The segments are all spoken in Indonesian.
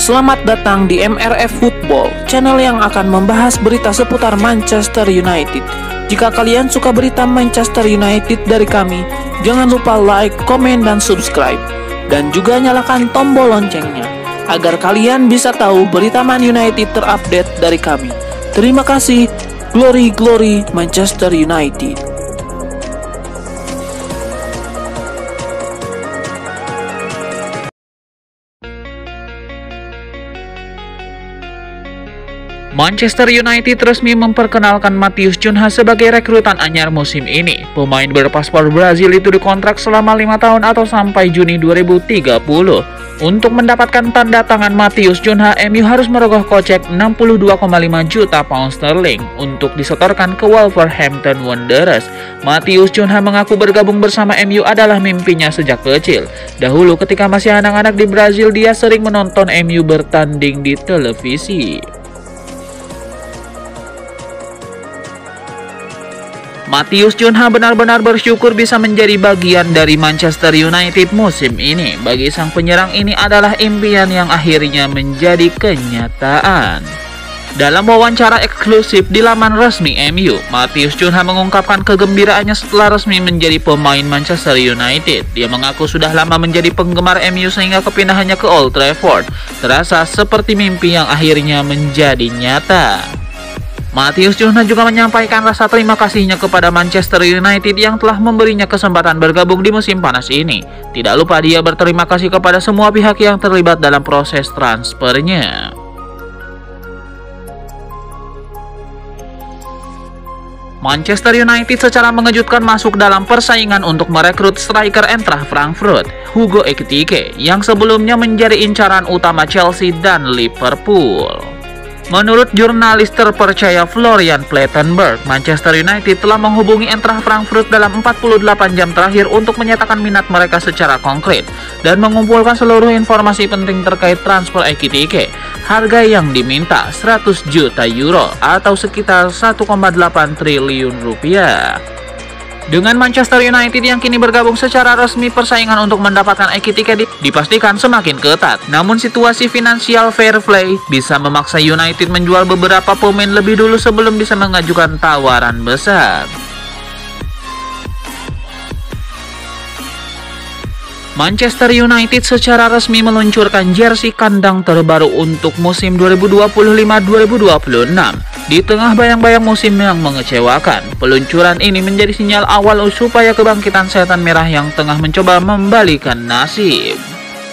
Selamat datang di MRF Football, channel yang akan membahas berita seputar Manchester United. Jika kalian suka berita Manchester United dari kami, jangan lupa like, komen, dan subscribe. Dan juga nyalakan tombol loncengnya, agar kalian bisa tahu berita Man United terupdate dari kami. Terima kasih, Glory Glory Manchester United. Manchester United resmi memperkenalkan Matheus Cunha sebagai rekrutan anyar musim ini. Pemain berpaspor Brazil itu dikontrak selama 5 tahun atau sampai Juni 2030. Untuk mendapatkan tanda tangan Matheus Cunha, MU harus merogoh kocek 62,5 juta pound sterling untuk disetorkan ke Wolverhampton Wanderers. Matheus Cunha mengaku bergabung bersama MU adalah mimpinya sejak kecil. Dahulu ketika masih anak-anak di Brazil, dia sering menonton MU bertanding di televisi. Matheus Cunha benar-benar bersyukur bisa menjadi bagian dari Manchester United musim ini. Bagi sang penyerang ini adalah impian yang akhirnya menjadi kenyataan. Dalam wawancara eksklusif di laman resmi MU, Matheus Cunha mengungkapkan kegembiraannya setelah resmi menjadi pemain Manchester United. Dia mengaku sudah lama menjadi penggemar MU sehingga kepindahannya ke Old Trafford terasa seperti mimpi yang akhirnya menjadi nyata. Matheus Cunha juga menyampaikan rasa terima kasihnya kepada Manchester United yang telah memberinya kesempatan bergabung di musim panas ini. Tidak lupa dia berterima kasih kepada semua pihak yang terlibat dalam proses transfernya. Manchester United secara mengejutkan masuk dalam persaingan untuk merekrut striker Eintracht Frankfurt, Hugo Ekitike, yang sebelumnya menjadi incaran utama Chelsea dan Liverpool. Menurut jurnalis terpercaya Florian Plettenberg, Manchester United telah menghubungi Eintracht Frankfurt dalam 48 jam terakhir untuk menyatakan minat mereka secara konkret dan mengumpulkan seluruh informasi penting terkait transfer Ekitike. Harga yang diminta 100 juta euro atau sekitar 1,8 triliun rupiah. Dengan Manchester United yang kini bergabung secara resmi, persaingan untuk mendapatkan Ekitike dipastikan semakin ketat. Namun situasi finansial fair play bisa memaksa United menjual beberapa pemain lebih dulu sebelum bisa mengajukan tawaran besar. Manchester United secara resmi meluncurkan jersey kandang terbaru untuk musim 2025-2026. Di tengah bayang-bayang musim yang mengecewakan, peluncuran ini menjadi sinyal awal supaya kebangkitan setan merah yang tengah mencoba membalikan nasib.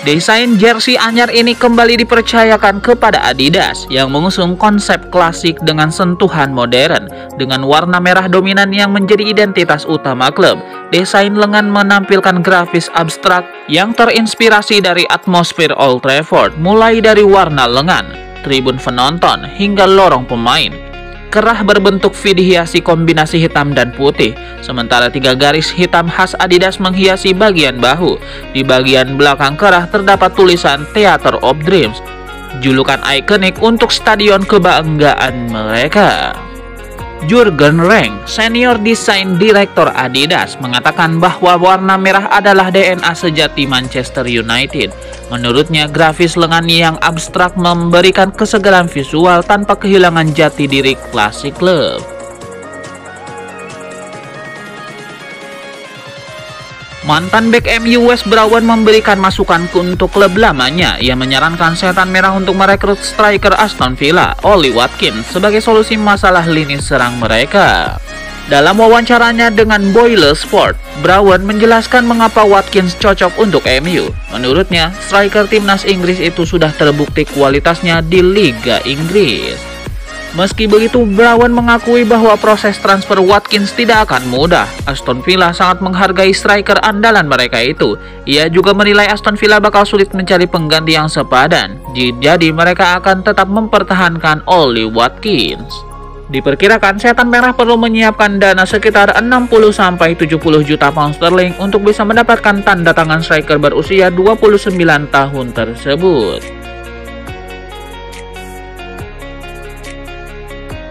Desain jersey anyar ini kembali dipercayakan kepada Adidas yang mengusung konsep klasik dengan sentuhan modern dengan warna merah dominan yang menjadi identitas utama klub. Desain lengan menampilkan grafis abstrak yang terinspirasi dari atmosfer Old Trafford, mulai dari warna lengan, tribun penonton, hingga lorong pemain. Kerah berbentuk V dihiasi kombinasi hitam dan putih, sementara 3 garis hitam khas Adidas menghiasi bagian bahu. Di bagian belakang kerah terdapat tulisan Theater of Dreams, julukan ikonik untuk stadion kebanggaan mereka. Jurgen Renk, senior desain direktur Adidas, mengatakan bahwa warna merah adalah DNA sejati Manchester United. Menurutnya, grafis lengan yang abstrak memberikan kesegaran visual tanpa kehilangan jati diri klasik klub. Mantan bek MU Wes Brown memberikan masukan untuk klub lamanya. Ia menyarankan setan merah untuk merekrut striker Aston Villa, Ollie Watkins, sebagai solusi masalah lini serang mereka. Dalam wawancaranya dengan Boiler Sport, Brown menjelaskan mengapa Watkins cocok untuk MU. Menurutnya, striker timnas Inggris itu sudah terbukti kualitasnya di Liga Inggris. Meski begitu, Brown mengakui bahwa proses transfer Watkins tidak akan mudah. Aston Villa sangat menghargai striker andalan mereka itu. Ia juga menilai Aston Villa bakal sulit mencari pengganti yang sepadan. Jadi mereka akan tetap mempertahankan Ollie Watkins. Diperkirakan setan merah perlu menyiapkan dana sekitar 60-70 juta pound sterling untuk bisa mendapatkan tanda tangan striker berusia 29 tahun tersebut.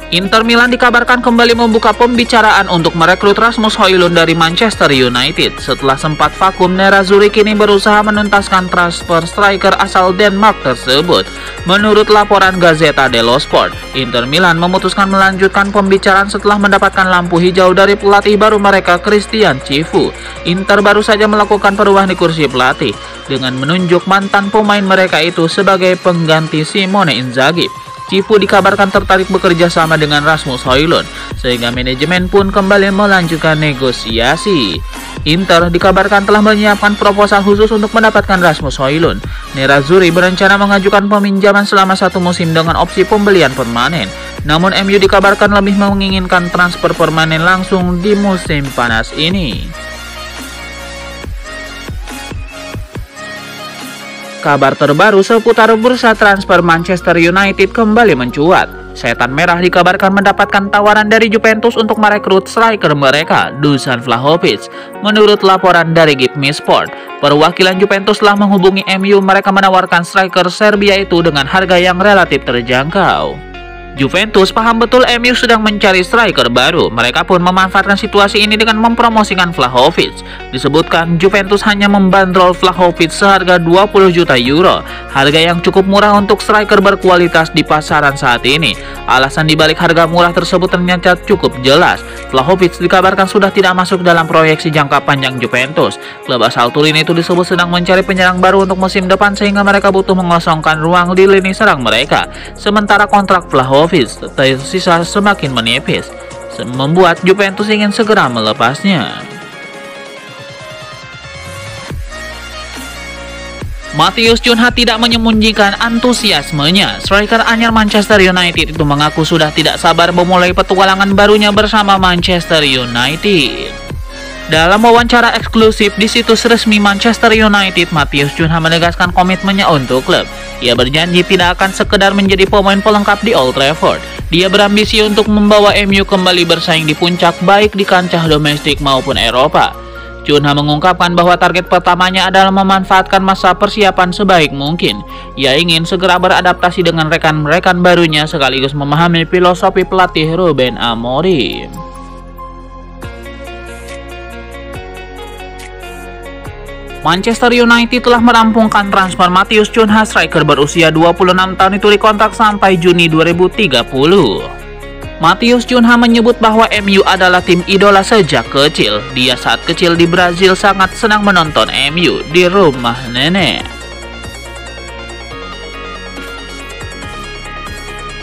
Inter Milan dikabarkan kembali membuka pembicaraan untuk merekrut Rasmus Højlund dari Manchester United. Setelah sempat vakum, Nerazzurri kini berusaha menuntaskan transfer striker asal Denmark tersebut. Menurut laporan Gazzetta dello Sport, Inter Milan memutuskan melanjutkan pembicaraan setelah mendapatkan lampu hijau dari pelatih baru mereka, Christian Cifu. Inter baru saja melakukan perubahan di kursi pelatih dengan menunjuk mantan pemain mereka itu sebagai pengganti Simone Inzaghi. Cifu dikabarkan tertarik bekerja sama dengan Rasmus Højlund, sehingga manajemen pun kembali melanjutkan negosiasi. Inter dikabarkan telah menyiapkan proposal khusus untuk mendapatkan Rasmus Højlund. Nerazzurri berencana mengajukan peminjaman selama 1 musim dengan opsi pembelian permanen. Namun MU dikabarkan lebih menginginkan transfer permanen langsung di musim panas ini. Kabar terbaru seputar bursa transfer Manchester United kembali mencuat. Setan Merah dikabarkan mendapatkan tawaran dari Juventus untuk merekrut striker mereka, Dusan Vlahovic. Menurut laporan dari Give Me Sport, perwakilan Juventus telah menghubungi MU. Mereka menawarkan striker Serbia itu dengan harga yang relatif terjangkau. Juventus paham betul MU sedang mencari striker baru. Mereka pun memanfaatkan situasi ini dengan mempromosikan Vlahovic. Disebutkan Juventus hanya membandrol Vlahovic seharga 20 juta euro, harga yang cukup murah untuk striker berkualitas di pasaran saat ini. Alasan dibalik harga murah tersebut ternyata cukup jelas. Vlahovic dikabarkan sudah tidak masuk dalam proyeksi jangka panjang Juventus. Klub asal Turin itu disebut sedang mencari penyerang baru untuk musim depan, sehingga mereka butuh mengosongkan ruang di lini serang mereka. Sementara kontrak Vlahovic tersisa semakin menipis, membuat Juventus ingin segera melepasnya. Matheus Cunha tidak menyembunyikan antusiasmenya. Striker anyar Manchester United itu mengaku sudah tidak sabar memulai petualangan barunya bersama Manchester United. Dalam wawancara eksklusif di situs resmi Manchester United, Matheus Cunha menegaskan komitmennya untuk klub. Ia berjanji tidak akan sekedar menjadi pemain pelengkap di Old Trafford. Dia berambisi untuk membawa MU kembali bersaing di puncak baik di kancah domestik maupun Eropa. Cunha mengungkapkan bahwa target pertamanya adalah memanfaatkan masa persiapan sebaik mungkin. Ia ingin segera beradaptasi dengan rekan-rekan barunya sekaligus memahami filosofi pelatih Ruben Amorim. Manchester United telah merampungkan transfer Matheus Cunha. Striker berusia 26 tahun itu dikontrak sampai Juni 2030. Matheus Cunha menyebut bahwa MU adalah tim idola sejak kecil. Dia saat kecil di Brazil sangat senang menonton MU di rumah nenek.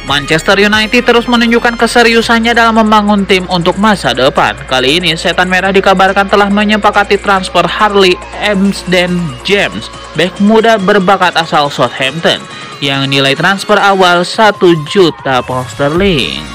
Manchester United terus menunjukkan keseriusannya dalam membangun tim untuk masa depan. Kali ini Setan Merah dikabarkan telah menyepakati transfer Harley Amsterdam-James, bek muda berbakat asal Southampton, yang nilai transfer awal 1 juta pound sterling.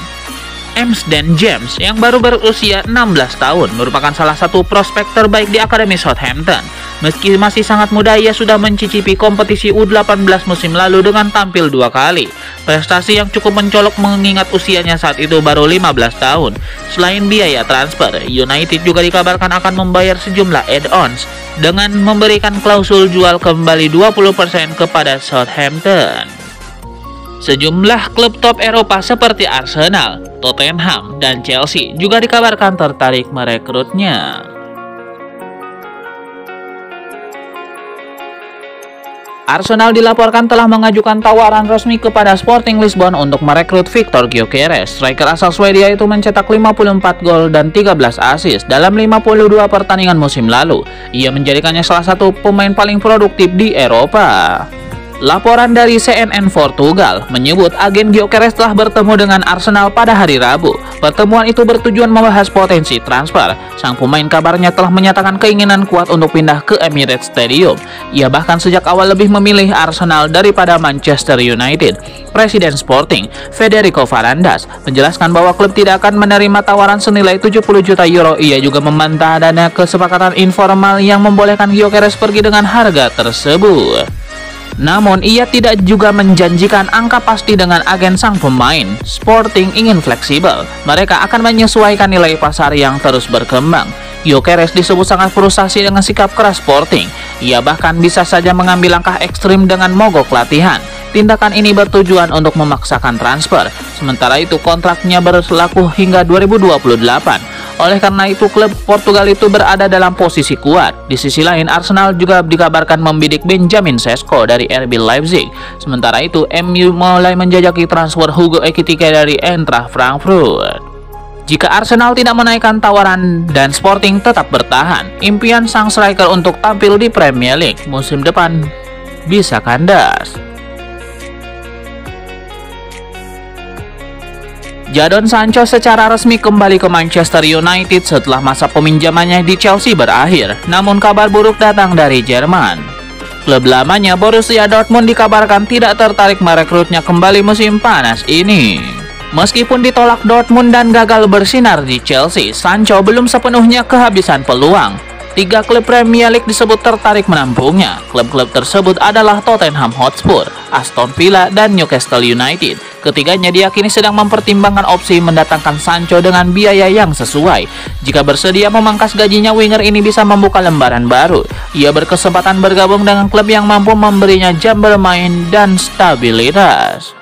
Amsterdam-James yang baru berusia 16 tahun merupakan salah satu prospek terbaik di Akademi Southampton. Meski masih sangat muda, ia sudah mencicipi kompetisi U18 musim lalu dengan tampil 2 kali. Prestasi yang cukup mencolok mengingat usianya saat itu baru 15 tahun. Selain biaya transfer, United juga dikabarkan akan membayar sejumlah add-ons dengan memberikan klausul jual kembali 20% kepada Southampton. Sejumlah klub top Eropa seperti Arsenal, Tottenham, dan Chelsea juga dikabarkan tertarik merekrutnya. Arsenal dilaporkan telah mengajukan tawaran resmi kepada Sporting Lisbon untuk merekrut Victor Gyökeres. Striker asal Swedia itu mencetak 54 gol dan 13 assist dalam 52 pertandingan musim lalu. Ia menjadikannya salah satu pemain paling produktif di Eropa. Laporan dari CNN Portugal menyebut agen Gyökeres telah bertemu dengan Arsenal pada hari Rabu. Pertemuan itu bertujuan membahas potensi transfer. Sang pemain kabarnya telah menyatakan keinginan kuat untuk pindah ke Emirates Stadium. Ia bahkan sejak awal lebih memilih Arsenal daripada Manchester United. Presiden Sporting, Federico Varandas, menjelaskan bahwa klub tidak akan menerima tawaran senilai 70 juta euro. Ia juga membantah adanya kesepakatan informal yang membolehkan Gyökeres pergi dengan harga tersebut. Namun, ia tidak juga menjanjikan angka pasti dengan agen sang pemain. Sporting ingin fleksibel. Mereka akan menyesuaikan nilai pasar yang terus berkembang. Gyökeres disebut sangat frustasi dengan sikap keras Sporting. Ia bahkan bisa saja mengambil langkah ekstrim dengan mogok latihan. Tindakan ini bertujuan untuk memaksakan transfer, sementara itu kontraknya berlaku hingga 2028. Oleh karena itu, klub Portugal itu berada dalam posisi kuat. Di sisi lain, Arsenal juga dikabarkan membidik Benjamin Sesko dari RB Leipzig. Sementara itu, MU mulai menjajaki transfer Hugo Ekitike dari Eintracht Frankfurt. Jika Arsenal tidak menaikkan tawaran dan Sporting tetap bertahan, impian sang striker untuk tampil di Premier League musim depan bisa kandas. Jadon Sancho secara resmi kembali ke Manchester United setelah masa peminjamannya di Chelsea berakhir. Namun kabar buruk datang dari Jerman. Klub lamanya Borussia Dortmund dikabarkan tidak tertarik merekrutnya kembali musim panas ini. Meskipun ditolak Dortmund dan gagal bersinar di Chelsea, Sancho belum sepenuhnya kehabisan peluang. 3 klub Premier League disebut tertarik menampungnya. Klub-klub tersebut adalah Tottenham Hotspur, Aston Villa, dan Newcastle United. Ketiganya diyakini sedang mempertimbangkan opsi mendatangkan Sancho dengan biaya yang sesuai. Jika bersedia memangkas gajinya, winger ini bisa membuka lembaran baru. Ia berkesempatan bergabung dengan klub yang mampu memberinya jam bermain dan stabilitas.